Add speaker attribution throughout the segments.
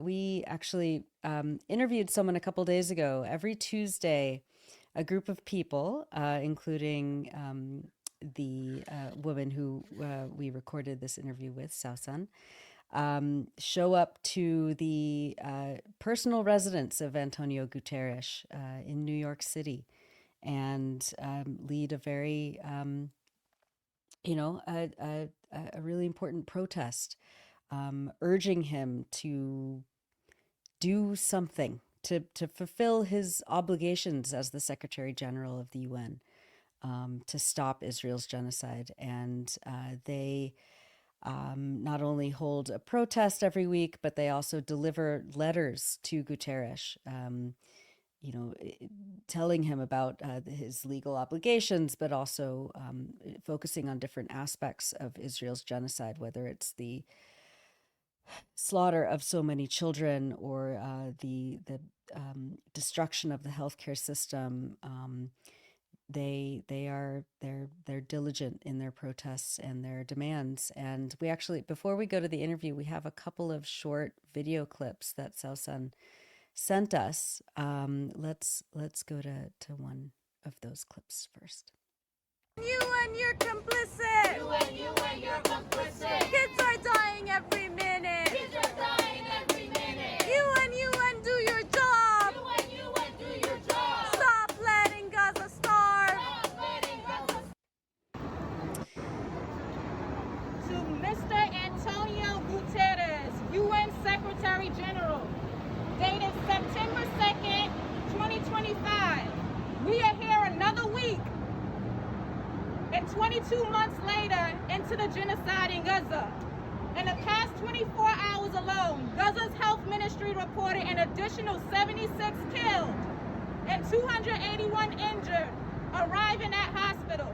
Speaker 1: we actually interviewed someone a couple days ago. Every Tuesday, a group of people, including the woman who we recorded this interview with, Sawsan, show up to the personal residence of António Guterres in New York City and lead a very, you know, a really important protest, urging him to do something to fulfill his obligations as the Secretary General of the UN, to stop Israel's genocide. And they not only hold a protest every week, but they also deliver letters to Guterres, you know, telling him about his legal obligations, but also focusing on different aspects of Israel's genocide, whether it's the slaughter of so many children or the destruction of the healthcare system. They're diligent in their protests and their demands. And we actually, before we go to the interview, we have a couple of short video clips that Sawsan sent us. Let's go to one of those clips first.
Speaker 2: UN, you're complicit.
Speaker 3: You're complicit.
Speaker 2: Kids are dying every minute.
Speaker 3: Kids are dying every minute.
Speaker 2: UN, do your job.
Speaker 3: UN, do your job.
Speaker 2: Stop letting Gaza starve.
Speaker 3: Stop letting Gaza
Speaker 4: To Mr. António Guterres, UN Secretary General, dated September 2nd, 2025. We are here another week and 22 months later into the genocide in Gaza. In the past 24 hours alone, Gaza's health ministry reported an additional 76 killed and 281 injured arriving at hospitals.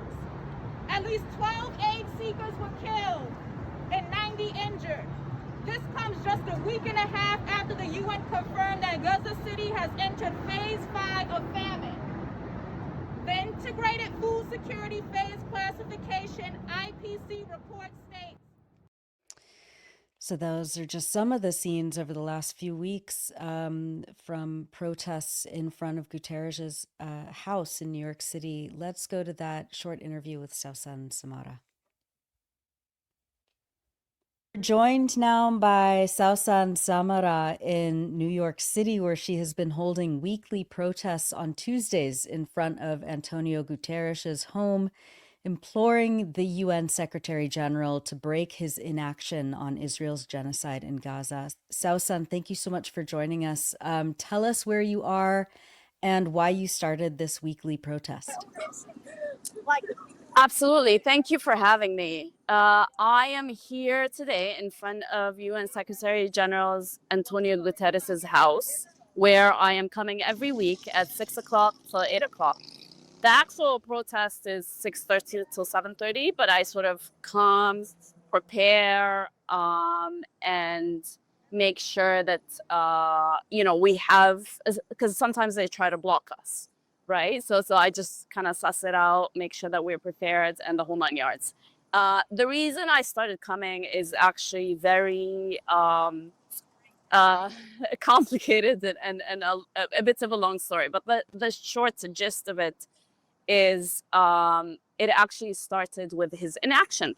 Speaker 4: At least 12 aid seekers were killed and 90 injured. This comes just a week and a half after the UN confirmed that Gaza City has entered phase 5 of famine. The Integrated Food Security Phase Classification IPC report states.
Speaker 1: So those are just some of the scenes over the last few weeks from protests in front of Guterres' house in New York City. Let's go to that short interview with Sawsan Samara. Joined now by Sawsan Samara in New York City, where she has been holding weekly protests on Tuesdays in front of Antonio Guterres' home, imploring the UN Secretary General to break his inaction on Israel's genocide in Gaza. Sawsan, thank you so much for joining us. Tell us where you are and why you started this weekly protest.
Speaker 5: Absolutely. Thank you for having me. I am here today in front of UN Secretary General's Antonio Guterres' house, where I am coming every week at 6 o'clock till 8 o'clock. The actual protest is 6:30 till 7:30, but I sort of come, prepare, and make sure that, we have, because sometimes they try to block us. Right. So I just kind of suss it out, make sure that we're prepared and the whole 9 yards. The reason I started coming is actually very complicated and a bit of a long story. But the short gist of it is it actually started with his inaction.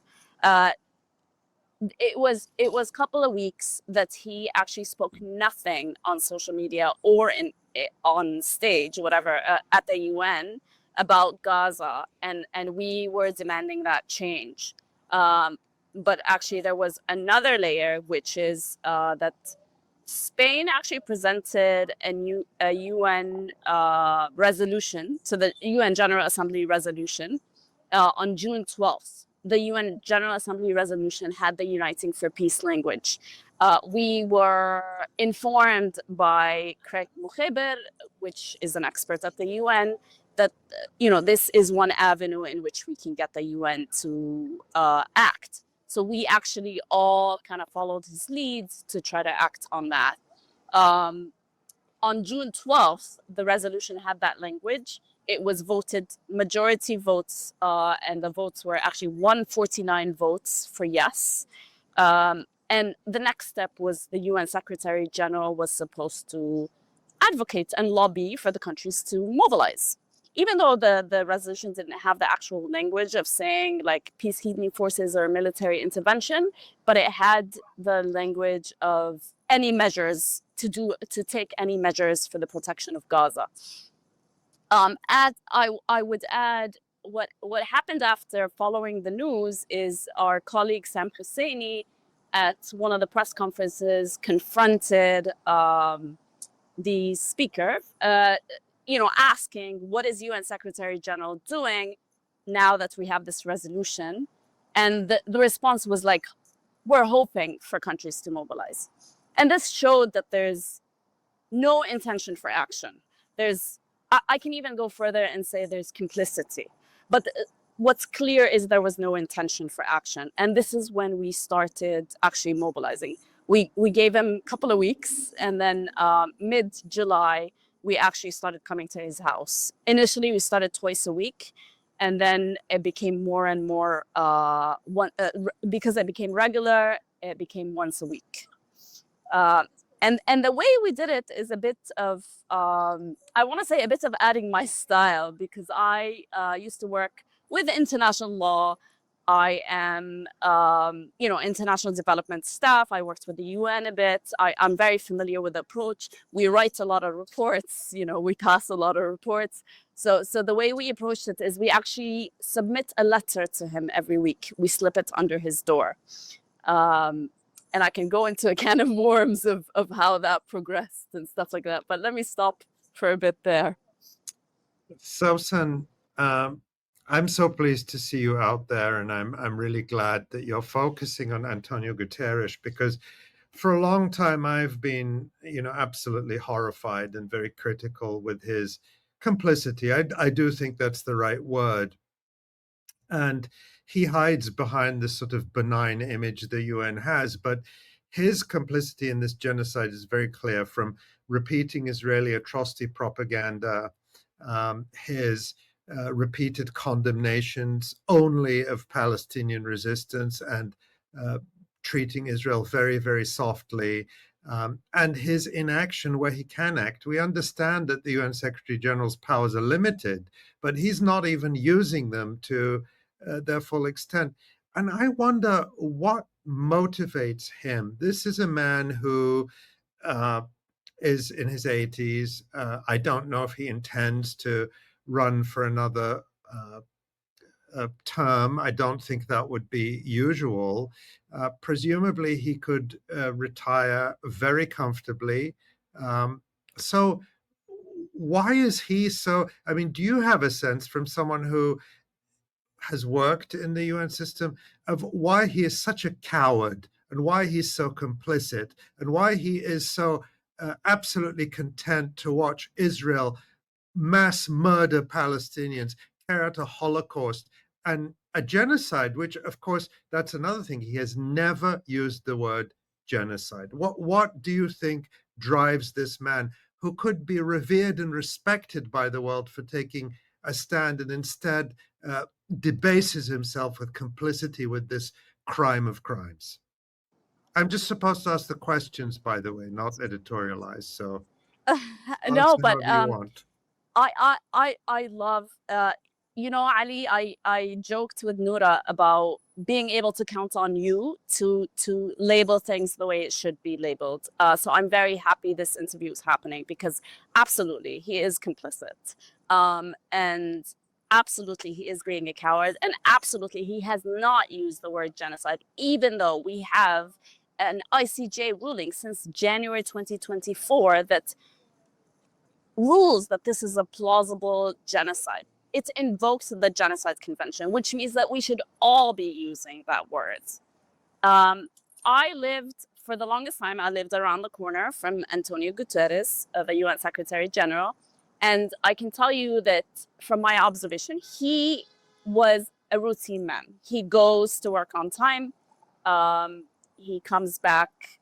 Speaker 5: It was a couple of weeks that he actually spoke nothing on social media or on stage, whatever, at the UN about Gaza, and we were demanding that change. But actually, there was another layer, which is that Spain actually presented a UN resolution to the UN General Assembly resolution on June 12th. The UN General Assembly resolution had the Uniting for Peace language. We were informed by 𝐓𝐡𝐞 𝐄𝐥𝐞𝐜, which is an expert at the UN, that this is one avenue in which we can get the UN to act. So we actually all kind of followed his leads to try to act on that. On June 12th, the resolution had that language. It was voted majority votes, and the votes were actually 149 votes for yes. And the next step was the UN Secretary General was supposed to advocate and lobby for the countries to mobilize. Even though the resolution didn't have the actual language of saying like peacekeeping forces or military intervention, but it had the language of any measures to take any measures for the protection of Gaza. I would add what happened after following the news is our colleague Sam Husseini at one of the press conferences confronted the speaker, asking what is UN Secretary General doing now that we have this resolution, and the response was like, we're hoping for countries to mobilize, and this showed that there's no intention for action. I can even go further and say there's complicity. But what's clear is there was no intention for action. And this is when we started actually mobilizing. We gave him a couple of weeks, and then mid-July, we actually started coming to his house. Initially, we started twice a week, and then it became more and more, because it became regular, it became once a week. And the way we did it is a bit of, I want to say a bit of adding my style, because I used to work with international law. I am, international development staff. I worked with the UN a bit. I'm very familiar with the approach. We write a lot of reports, we pass a lot of reports. So the way we approached it is we actually submit a letter to him every week. We slip it under his door. And I can go into a can of worms of how that progressed and stuff like that. But let me stop for a bit there.
Speaker 6: Sawsan, I'm so pleased to see you out there, and I'm really glad that you're focusing on António Guterres, because for a long time I've been, absolutely horrified and very critical with his complicity. I do think that's the right word. And he hides behind this sort of benign image the UN has, but his complicity in this genocide is very clear, from repeating Israeli atrocity propaganda, his repeated condemnations only of Palestinian resistance, and treating Israel very, very softly, and his inaction where he can act. We understand that the UN Secretary General's powers are limited, but he's not even using them to their full extent. And I wonder what motivates him. This is a man who is in his 80s. I don't know if he intends to run for another term. I don't think that would be usual. Presumably, he could retire very comfortably. So why is he so? I mean, do you have a sense from someone who has worked in the UN system of why he is such a coward, and why he's so complicit, and why he is so absolutely content to watch Israel mass murder Palestinians, carry out a Holocaust and a genocide, which, of course, that's another thing. He has never used the word genocide. What do you think drives this man, who could be revered and respected by the world for taking a stand, and instead debases himself with complicity with this crime of crimes? I'm just supposed to ask the questions, by the way, not editorialize. So
Speaker 5: No,
Speaker 6: answer
Speaker 5: but
Speaker 6: however you want.
Speaker 5: I love, Ali, I joked with Noura about being able to count on you to label things the way it should be labeled. So I'm very happy this interview is happening, because absolutely he is complicit. And absolutely he is being a coward, and absolutely he has not used the word genocide, even though we have an ICJ ruling since January 2024 that rules that this is a plausible genocide. It invokes the Genocide Convention, which means that we should all be using that word. For the longest time, I lived around the corner from António Guterres, the UN Secretary General. And I can tell you that from my observation, he was a routine man. He goes to work on time. He comes back.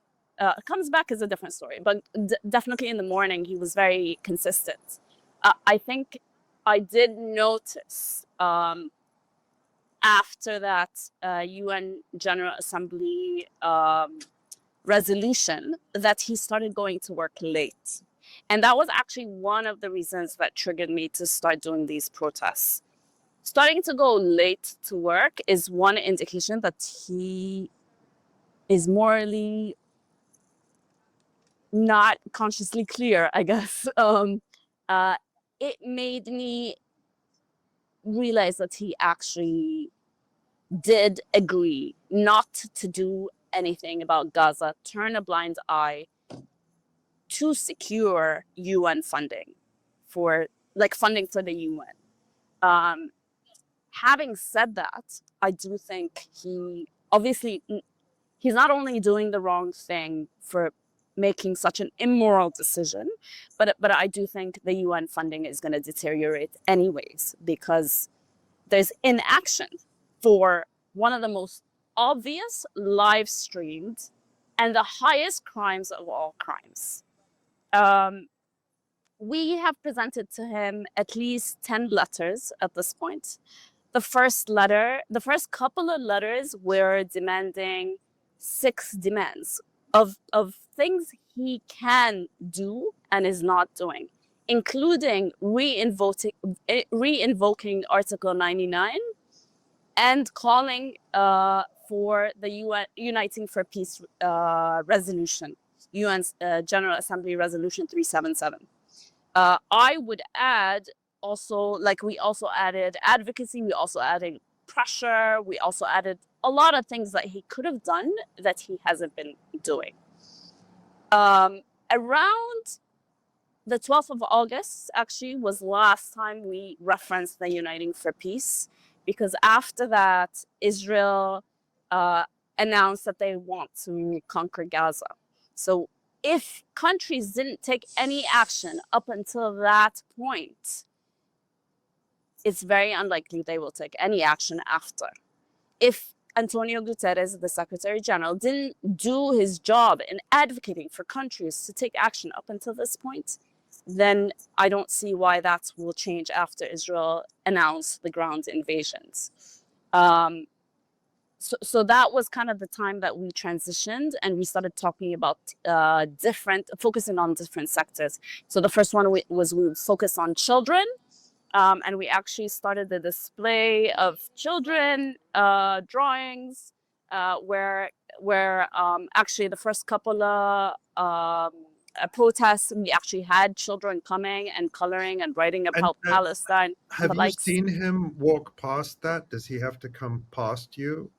Speaker 5: Comes back is a different story, but definitely in the morning, he was very consistent. I think I did notice after that UN General Assembly resolution that he started going to work late. And that was actually one of the reasons that triggered me to start doing these protests. Starting to go late to work is one indication that he is morally not consciously clear, I guess. It made me realize that he actually did agree not to do anything about Gaza, turn a blind eye to secure UN funding for funding for the UN. Having said that, I do think he's not only doing the wrong thing for making such an immoral decision, but I do think the UN funding is going to deteriorate anyways, because there's inaction for one of the most obvious live streamed and the highest crimes of all crimes. We have presented to him at least 10 letters at this point. The first couple of letters were demanding 6 demands of things he can do and is not doing, including re-invoking Article 99 and calling for the UN Uniting for Peace resolution, UN's General Assembly Resolution 377. I would add also, we also added advocacy, we also added pressure, we also added a lot of things that he could have done that he hasn't been doing. Around the 12th of August, actually, was the last time we referenced the Uniting for Peace, because after that, Israel announced that they want to conquer Gaza. So if countries didn't take any action up until that point, it's very unlikely they will take any action after. If António Guterres, the Secretary General, didn't do his job in advocating for countries to take action up until this point, then I don't see why that will change after Israel announced the ground invasions. So that was kind of the time that we transitioned and we started talking about focusing on different sectors. So the first one was we would focus on children. And we actually started the display of children drawings, where actually the first couple of protests, we actually had children coming and coloring and writing about Palestine.
Speaker 6: Have you seen him walk past that? Does he have to come past you?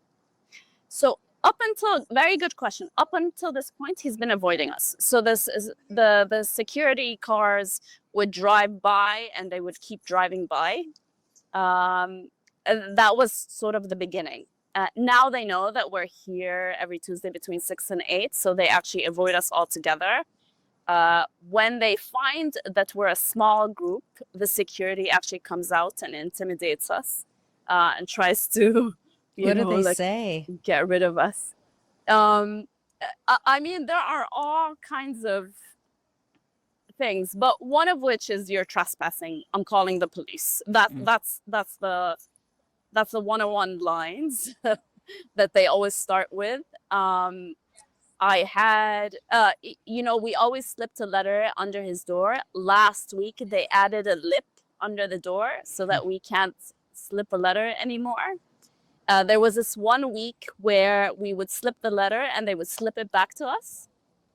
Speaker 5: So very good question. Up until this point, he's been avoiding us. So this is the security cars would drive by and they would keep driving by. And that was sort of the beginning. Now they know that we're here every Tuesday between 6 and 8, so they actually avoid us altogether. When they find that we're a small group, the security actually comes out and intimidates us and tries to,
Speaker 1: what do they say?
Speaker 5: Get rid of us. I mean, there are all kinds of things, but one of which is you're trespassing. I'm calling the police. That's the 101 lines that they always start with. I had, we always slipped a letter under his door. Last week, they added a lip under the door so that we can't slip a letter anymore. There was this 1 week where we would slip the letter and they would slip it back to us.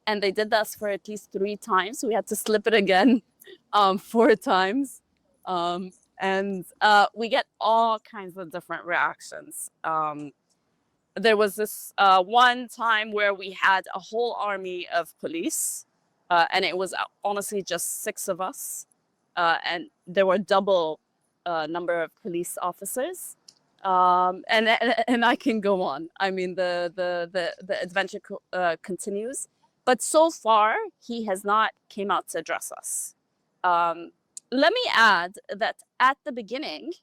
Speaker 5: And they did that for at least 3 times. We had to slip it again 4 times. And we get all kinds of different reactions. There was this one time where we had a whole army of police, and it was honestly just 6 of us. And there were double number of police officers. And I can go on. I mean, the adventure continues. But so far, he has not came out to address us. Let me add that at the beginning,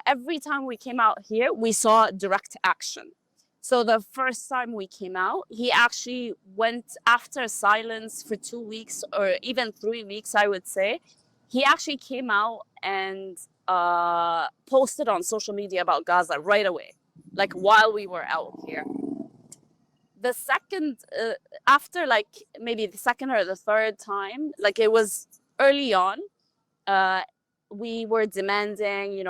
Speaker 5: every time we came out here, we saw direct action. So the first time we came out, he actually went after silence for 2 weeks or even 3 weeks, I would say. He actually came out and posted on social media about Gaza right away, like while we were out here. the second, after like maybe the second or the third time, like it was early on, we were demanding,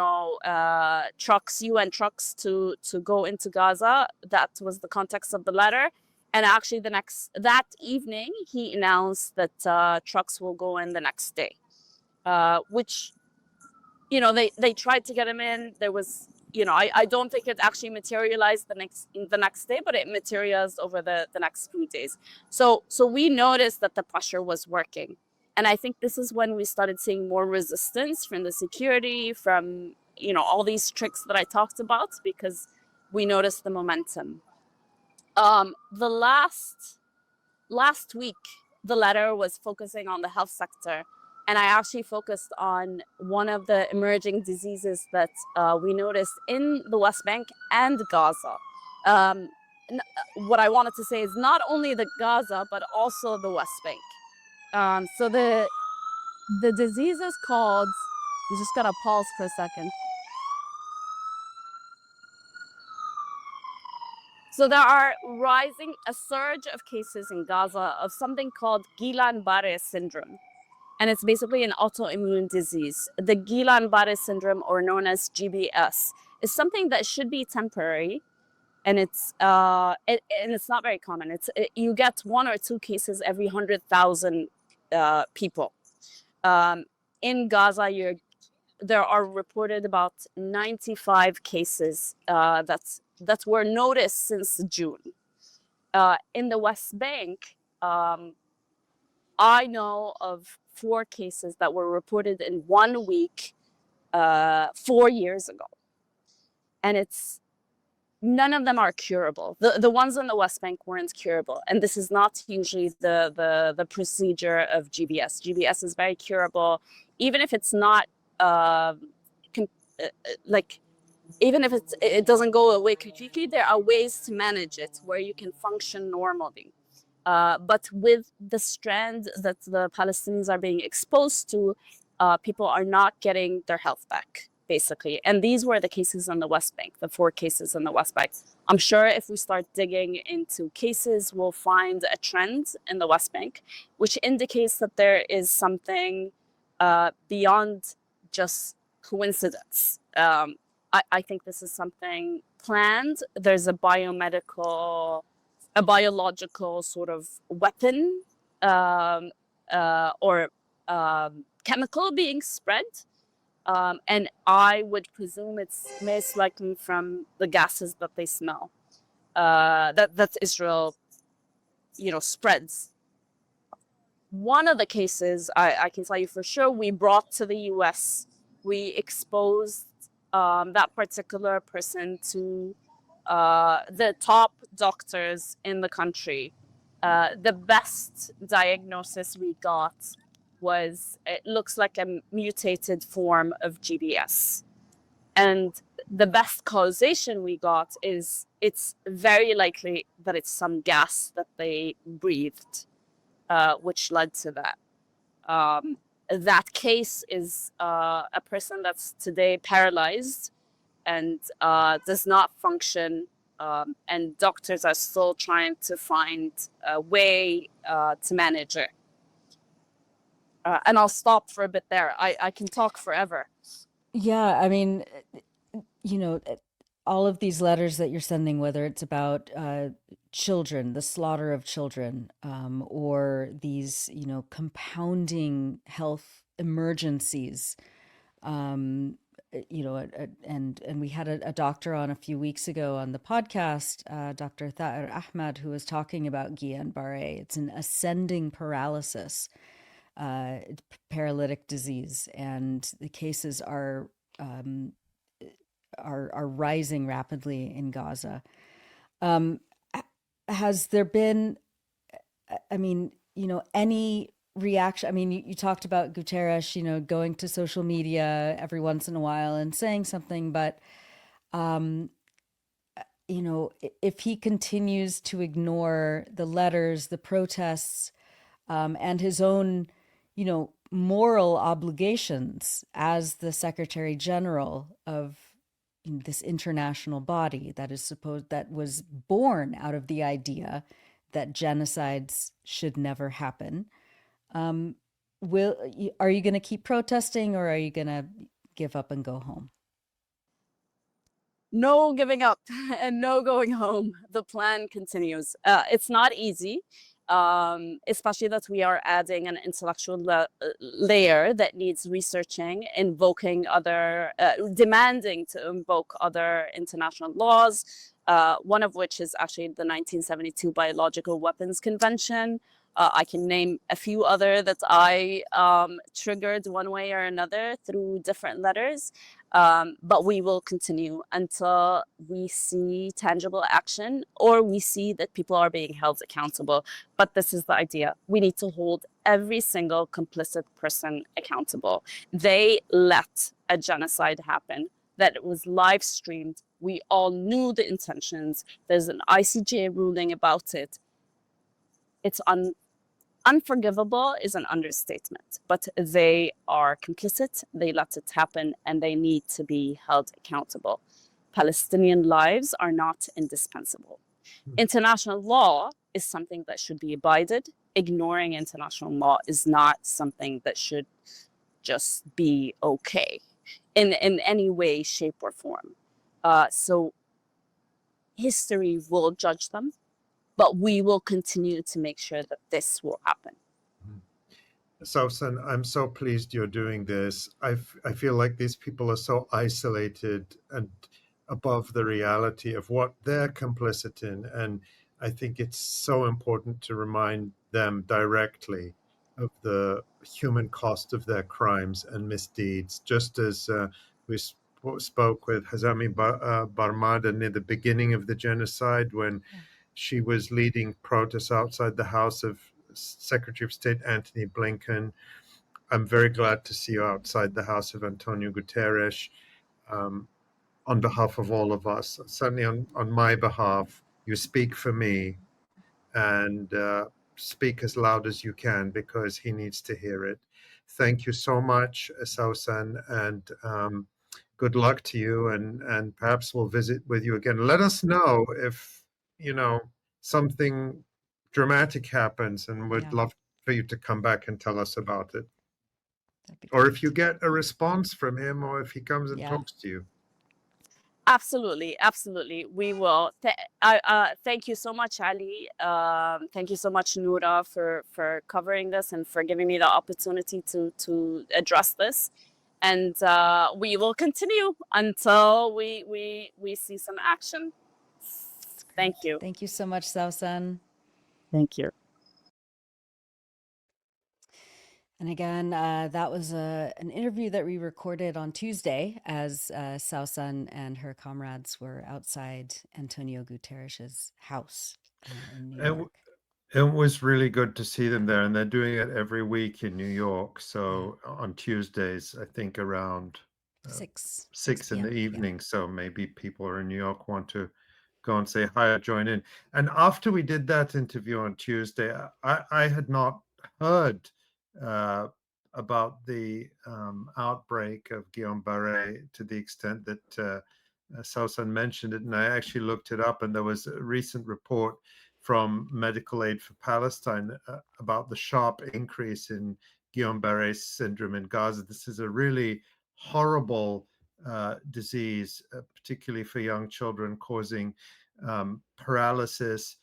Speaker 5: trucks, UN trucks to go into Gaza. That was the context of the letter. And actually that evening, he announced that trucks will go in the next day, which, they tried to get him in. There was, I don't think it actually materialized the next day, but it materialized over the next few days. So we noticed that the pressure was working. And I think this is when we started seeing more resistance from the security, from, all these tricks that I talked about, because we noticed the momentum. The last week, the letter was focusing on the health sector. And I actually focused on one of the emerging diseases that we noticed in the West Bank and Gaza. What I wanted to say is not only the Gaza, but also the West Bank. So the disease is called, you just gotta pause for a second. So there are a surge of cases in Gaza of something called Guillain-Barré syndrome. And it's basically an autoimmune disease. The Guillain-Barré syndrome, or known as GBS, is something that should be temporary, and it's not very common. You get 1 or 2 cases every 100,000 people. In Gaza, there are reported about 95 cases that were noticed since June. In the West Bank, I know of 4 cases that were reported in 1 week 4 years ago. And none of them are curable. The ones in the West Bank weren't curable. And this is not usually the procedure of GBS. GBS is very curable, even if it's not even if it doesn't go away completely. There are ways to manage it where you can function normally. But with the strand that the Palestinians are being exposed to, people are not getting their health back, basically. And these were the cases on the West Bank, the 4 cases on the West Bank. I'm sure if we start digging into cases, we'll find a trend in the West Bank, which indicates that there is something beyond just coincidence. I think this is something planned. There's a biological sort of weapon or chemical being spread. And I would presume it's most likely from the gases that they smell, that Israel, spreads. One of the cases, I can tell you for sure, we brought to the US. We exposed that particular person to the top doctors in the country. The best diagnosis we got was, it looks like a mutated form of GBS. And the best causation we got is it's very likely that it's some gas that they breathed, which led to that. That case is a person that's today paralyzed and does not function, and doctors are still trying to find a way to manage it. And I'll stop for a bit there. I can talk forever.
Speaker 1: Yeah, I mean, all of these letters that you're sending, whether it's about children, the slaughter of children, or these, compounding health emergencies, and we had a doctor on a few weeks ago on the podcast, Dr. 𝐓𝐡𝐿 Ahmad, who was talking about Guillain-Barré. It's an ascending paralysis, paralytic disease, and the cases are rising rapidly in Gaza. Has there been, any reaction? You talked about Guterres, going to social media every once in a while and saying something, but, if he continues to ignore the letters, the protests, and his own, moral obligations as the Secretary General of this international body that was born out of the idea that genocides should never happen. Are you going to keep protesting, or are you going to give up and go home?
Speaker 5: No giving up and no going home. The plan continues. It's not easy, especially that we are adding an intellectual layer that needs researching, demanding to invoke other international laws, one of which is actually the 1972 Biological Weapons Convention. I can name a few other that I triggered one way or another through different letters. But we will continue until we see tangible action or we see that people are being held accountable. But this is the idea. We need to hold every single complicit person accountable. They let a genocide happen, that it was live streamed. We all knew the intentions. There's an ICJ ruling about it. It's unforgivable is an understatement, but they are complicit, they let it happen, and they need to be held accountable. Palestinian lives are not indispensable. International law is something that should be abided. Ignoring international law is not something that should just be okay in any way, shape, or form. So history will judge them, but we will continue to make sure that this will happen.
Speaker 6: Sawsan, I'm so pleased you're doing this. I feel like these people are so isolated and above the reality of what they're complicit in. And I think it's so important to remind them directly of the human cost of their crimes and misdeeds, just as we spoke with Hazami Barmada near the beginning of the genocide when she was leading protests outside the house of Secretary of State Antony Blinken. I'm very glad to see you outside the house of António Guterres. On behalf of all of us, certainly on my behalf, you speak for me, and speak as loud as you can because he needs to hear it. Thank you so much, Sawsan, and good luck to you, and perhaps we'll visit with you again. Let us know if, something dramatic happens, and we'd love for you to come back and tell us about it. Or if you get a response from him, or if he comes and talks to you.
Speaker 5: Absolutely, absolutely. We will. Thank you so much, Ali. Thank you so much, Noura, for covering this and for giving me the opportunity to address this. And we will continue until we see some action. Thank you.
Speaker 1: Thank you so much, Sawsan.
Speaker 5: Thank you.
Speaker 1: And again, that was an interview that we recorded on Tuesday as Sawsan and her comrades were outside António Guterres' house in New York.
Speaker 6: It was really good to see them there, and they're doing it every week in New York. So on Tuesdays, I think around 6 in the evening. So maybe people are in New York want to go and say hi or join in. And after we did that interview on Tuesday, I had not heard about the outbreak of Guillain-Barré to the extent that Sawsan mentioned it, and I actually looked it up, and there was a recent report from Medical Aid for Palestine about the sharp increase in Guillain-Barré syndrome in Gaza. This is a really horrible disease, particularly for young children, causing paralysis,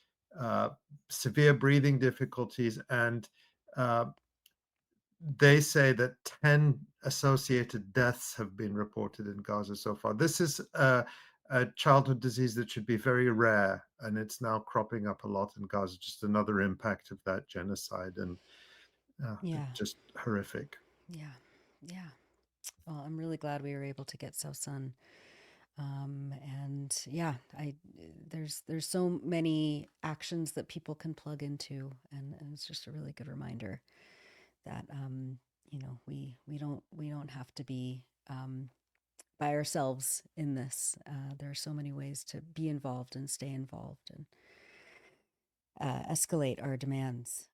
Speaker 6: severe breathing difficulties, and they say that 10 associated deaths have been reported in Gaza so far. This is a childhood disease that should be very rare, and it's now cropping up a lot in Gaza. Just another impact of that genocide, and just horrific.
Speaker 1: Yeah. Well, I'm really glad we were able to get Sawsan. And there's so many actions that people can plug into, and it's just a really good reminder that we don't have to be by ourselves in this. There are so many ways to be involved and stay involved and escalate our demands.